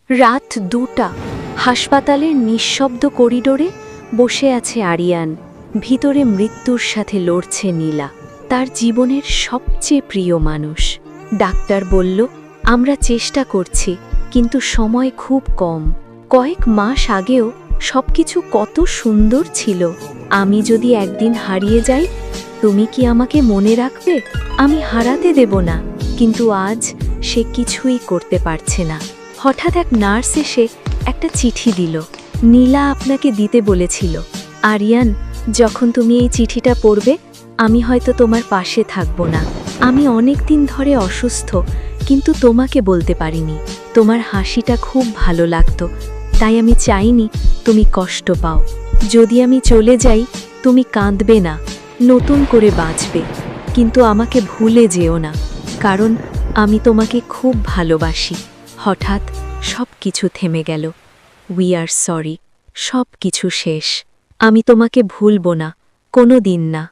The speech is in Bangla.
রাত 2টা। হাসপাতালের নিঃশব্দ করিডোরে বসে আছে আরিয়ান। ভিতরে মৃত্যুর সাথে লড়ছে নীলা, তার জীবনের সবচেয়ে প্রিয় মানুষ। ডাক্তার বলল, আমরা চেষ্টা করছি, কিন্তু সময় খুব কম। কয়েক মাস আগেও সবকিছু কত সুন্দর ছিল। আমি যদি একদিন হারিয়ে যাই, তুমি কি আমাকে মনে রাখবে? আমি হারাতে দেব না। কিন্তু আজ সে কিছুই করতে পারছে না। হঠাৎ এক নার্স এসে একটা চিঠি দিল। নীলা আপনাকে দিতে বলেছিল। আরিয়ান, যখন তুমি এই চিঠিটা পড়বে, আমি হয়তো তোমার পাশে থাকব না। আমি অনেক দিন ধরে অসুস্থ, কিন্তু তোমাকে বলতে পারিনি। তোমার হাসিটা খুব ভালো লাগতো, তাই আমি চাইনি তুমি কষ্ট পাও। যদি আমি চলে যাই, তুমি কাঁদবে না, নতুন করে বাঁচবে। কিন্তু আমাকে ভুলে যেও না, কারণ আমি তোমাকে খুব ভালোবাসি। হঠাৎ সব কিছু থেমে গেল। উই আর সরি, সব কিছু শেষ। আমি তোমাকে ভুলব না, কোনো দিন না।